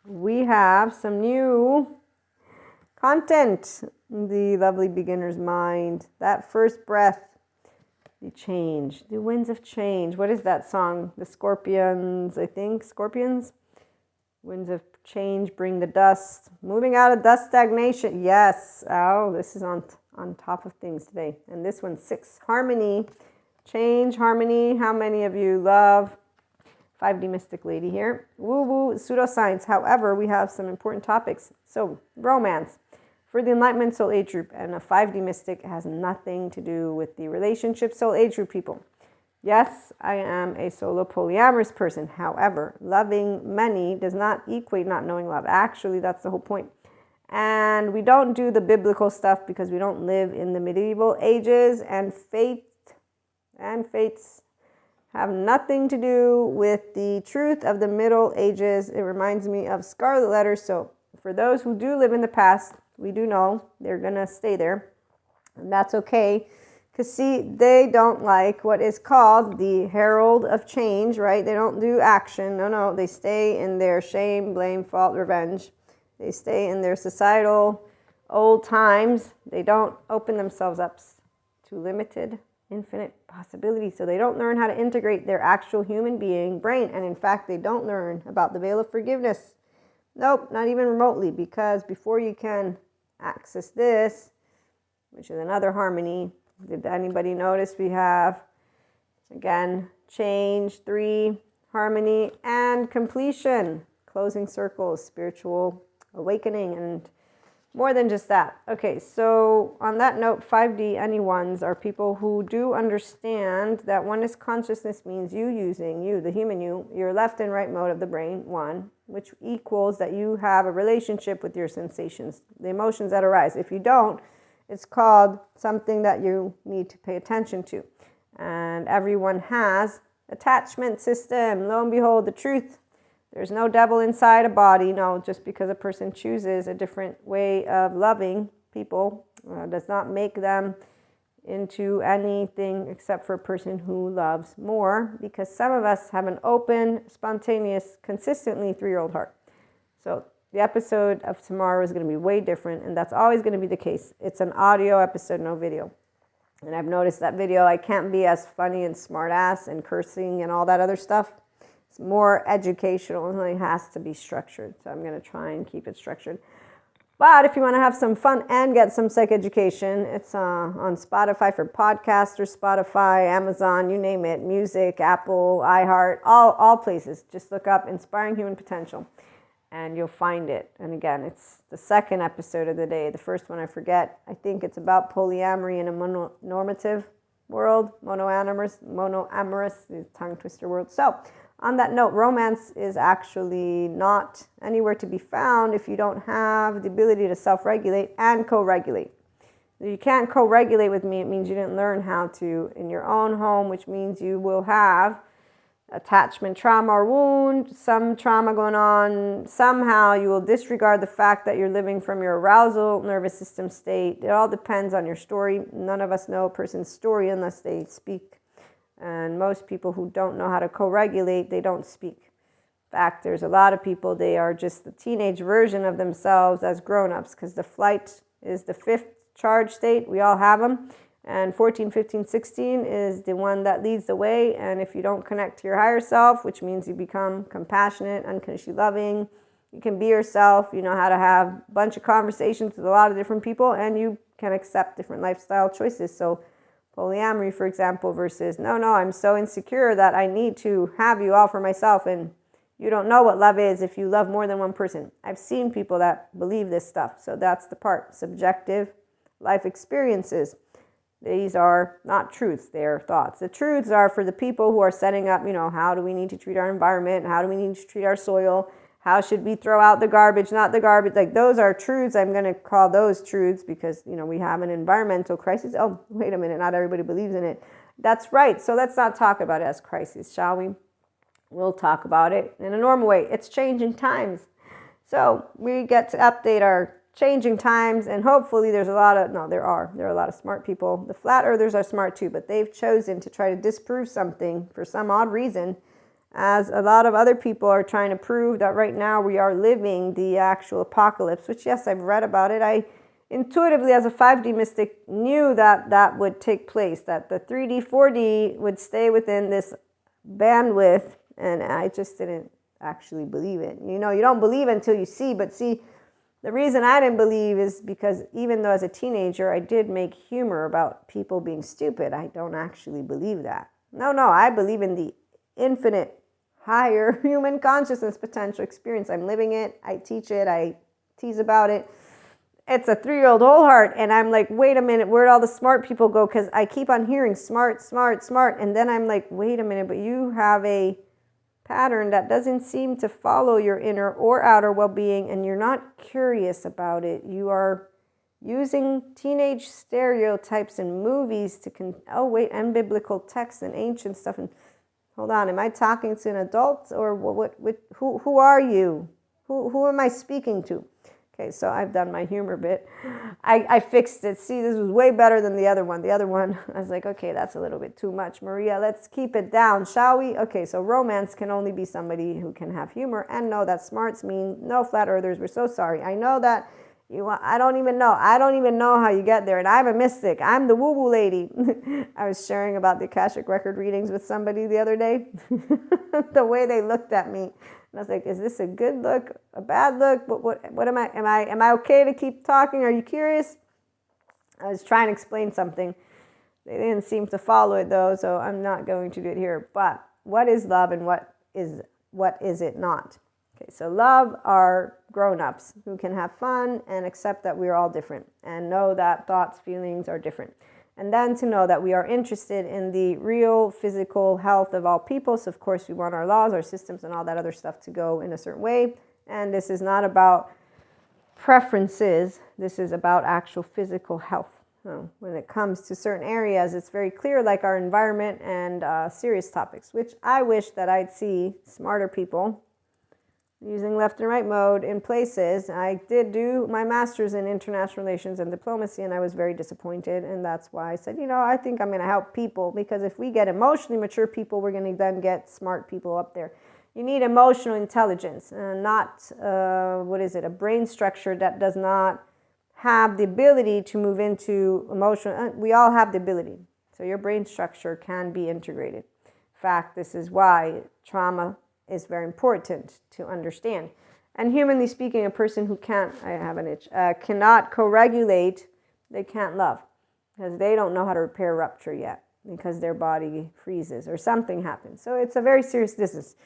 we have some new content. The lovely beginner's mind. That first breath. The change. The winds of change. What is that song? The Scorpions, I think. Scorpions? Winds of change bring the dust. Moving out of dust stagnation. Yes. Oh, this is on top of things today. And this one's 6. Harmony. Change, harmony. How many of you love 5D Mystic Lady here? Woo-woo, pseudoscience. However, we have some important topics. So, romance. For the Enlightenment Soul Age group and a 5D Mystic has nothing to do with the relationship Soul Age group people. Yes, I am a solo polyamorous person. However, loving many does not equate not knowing love. Actually, that's the whole point. And we don't do the biblical stuff because we don't live in the medieval ages, and fates have nothing to do with the truth of the Middle Ages. It reminds me of Scarlet Letter. So for those who do live in the past, we do know they're going to stay there. And that's okay. Because see, they don't like what is called the herald of change, right? They don't do action. No. They stay in their shame, blame, fault, revenge. They stay in their societal old times. They don't open themselves up to limited, infinite possibilities. So they don't learn how to integrate their actual human being brain. And in fact, they don't learn about the veil of forgiveness. Nope, not even remotely. Because before you can access this, which is another harmony, did anybody notice we have, again, change, 3, harmony, and completion, closing circles, spiritual awakening, and more than just that. Okay, so on that note, 5D anyones are people who do understand that oneness consciousness means you using you, the human you, your left and right mode of the brain, 1, which equals that you have a relationship with your sensations, the emotions that arise. If you don't, it's called something that you need to pay attention to. And everyone has attachment system. Lo and behold, the truth. There's no devil inside a body. No, just because a person chooses a different way of loving people does not make them into anything except for a person who loves more. Because some of us have an open, spontaneous, consistently 3-year-old heart. So the episode of tomorrow is going to be way different, and that's always going to be the case. It's an audio episode, no video. And I've noticed that video, I can't be as funny and smart ass and cursing and all that other stuff. It's more educational and it has to be structured. So I'm going to try and keep it structured. But if you want to have some fun and get some psych education, it's on Spotify for podcasters, Spotify, Amazon, you name it, music, Apple, iHeart, all places. Just look up Inspiring Human Potential and you'll find it. And again, it's the second episode of the day. The first one I forget. I think it's about polyamory in a mononormative world, monoamorous, the tongue twister world. So on that note, romance is actually not anywhere to be found if you don't have the ability to self-regulate and co-regulate. If you can't co-regulate with me, it means you didn't learn how to in your own home, which means you will have attachment trauma or wound, some trauma going on. Somehow you will disregard the fact that you're living from your arousal nervous system state. It all depends on your story. None of us know a person's story unless they speak. And most people who don't know how to co-regulate, they don't speak. In fact, there's a lot of people, they are just the teenage version of themselves as grown-ups, because the flight is the 5th charge state. We all have them. And 14, 15, 16 is the one that leads the way. And if you don't connect to your higher self, which means you become compassionate, unconditionally loving, you can be yourself, you know how to have a bunch of conversations with a lot of different people, and you can accept different lifestyle choices. So polyamory, for example, versus, no, I'm so insecure that I need to have you all for myself, and you don't know what love is if you love more than one person. I've seen people that believe this stuff. So that's the part, subjective life experiences. These are not truths, they're thoughts. The truths are for the people who are setting up, how do we need to treat our environment? How do we need to treat our soil? How should we throw out the garbage, not the garbage? Like, those are truths. I'm going to call those truths because, we have an environmental crisis. Oh, wait a minute, not everybody believes in it. That's right. So let's not talk about it as crisis, shall we? We'll talk about it in a normal way. It's changing times. So we get to update our changing times, and hopefully there are a lot of smart people. The flat earthers are smart too, but they've chosen to try to disprove something for some odd reason. as a lot of other people are trying to prove that right now we are living the actual apocalypse, which, yes, I've read about it. I intuitively, as a 5D mystic, knew that that would take place, that the 3D, 4D would stay within this bandwidth, and I just didn't actually believe it. You know, you don't believe until you see, but see, the reason I didn't believe is because even though as a teenager I did make humor about people being stupid, I don't actually believe that. No, I believe in the infinite, higher human consciousness potential experience. I'm living it, I teach it, I tease about it. It's a 3-year-old whole heart, and I'm like, wait a minute, where'd all the smart people go? Because I keep on hearing smart, and then I'm like, wait a minute, but you have a pattern that doesn't seem to follow your inner or outer well-being, and you're not curious about it. You are using teenage stereotypes and movies to and biblical texts and ancient stuff. And hold on, am I talking to an adult, or who are you? Who am I speaking to? Okay, so I've done my humor bit. I fixed it. See, this was way better than the other one. The other one, I was like, okay, that's a little bit too much. Maria, let's keep it down, shall we? Okay, so romance can only be somebody who can have humor and know that smarts mean no flat earthers. We're so sorry. I know that I don't even know. I don't even know how you get there. And I'm a mystic. I'm the woo-woo lady. I was sharing about the Akashic record readings with somebody the other day. The way they looked at me. And I was like, is this a good look, a bad look? What am I okay to keep talking? Are you curious? I was trying to explain something. They didn't seem to follow it though, so I'm not going to do it here. But what is love and what is it not? Okay, so love are grown-ups who can have fun and accept that we're all different and know that thoughts, feelings are different. And then to know that we are interested in the real physical health of all people. So, of course, we want our laws, our systems, and all that other stuff to go in a certain way. And this is not about preferences. This is about actual physical health. So when it comes to certain areas, it's very clear, like our environment and serious topics, which I wish that I'd see smarter people using left and right mode in places. I did do my master's in international relations and diplomacy, and I was very disappointed. And that's why I said, I think I'm going to help people, because if we get emotionally mature people, we're going to then get smart people up there. You need emotional intelligence, not, a brain structure that does not have the ability to move into emotional. We all have the ability. So your brain structure can be integrated. In fact, this is why trauma is very important to understand. And humanly speaking, a person who cannot co-regulate, they can't love, because they don't know how to repair rupture yet, because their body freezes or something happens. So it's a very serious business.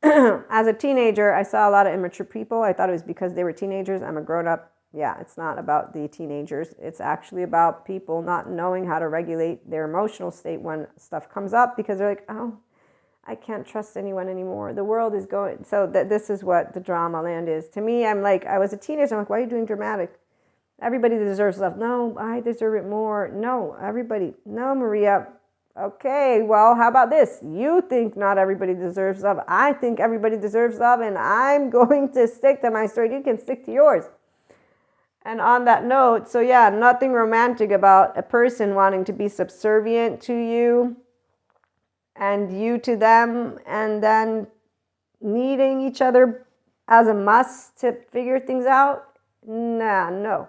As a teenager, I saw a lot of immature people. I thought it was because they were teenagers. I'm a grown-up. Yeah, it's not about the teenagers. It's actually about people not knowing how to regulate their emotional state when stuff comes up, because they're like, oh, I can't trust anyone anymore. The world is going. So this is what the drama land is. To me, I'm like, I was a teenager. I'm like, why are you doing dramatic? Everybody deserves love. No, I deserve it more. No, everybody. No, Maria. Okay, well, how about this? You think not everybody deserves love. I think everybody deserves love, and I'm going to stick to my story. You can stick to yours. And on that note, so yeah, nothing romantic about a person wanting to be subservient to you and you to them, and then needing each other as a must to figure things out. No.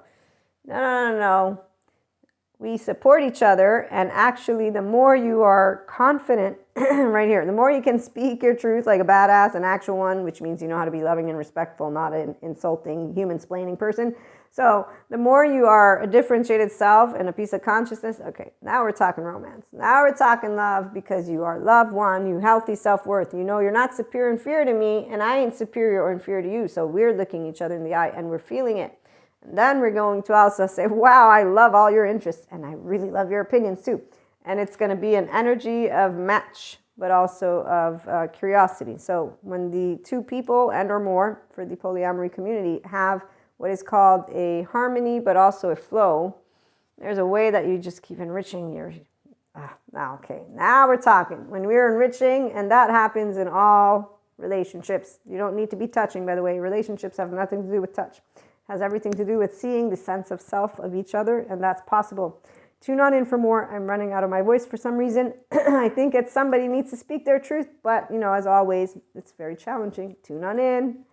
We support each other, and actually the more you are confident, right here, the more you can speak your truth like a badass, an actual one, which means you know how to be loving and respectful, not an insulting, human-splaining person. So the more you are a differentiated self and a piece of consciousness, okay, now we're talking romance. Now we're talking love, because you are love one, you healthy self-worth. You know you're not superior or inferior to me, and I ain't superior or inferior to you. So we're looking each other in the eye, and we're feeling it. And then we're going to also say, wow, I love all your interests, and I really love your opinions too. And it's going to be an energy of match, but also of curiosity. So when the two people and or more for the polyamory community have what is called a harmony, but also a flow, there's a way that you just keep enriching your... now we're talking. When we're enriching, and that happens in all relationships. You don't need to be touching, by the way. Relationships have nothing to do with touch. Has everything to do with seeing the sense of self of each other, and that's possible. Tune on in for more. I'm running out of my voice for some reason. I think somebody needs to speak their truth, but as always, it's very challenging. Tune on in.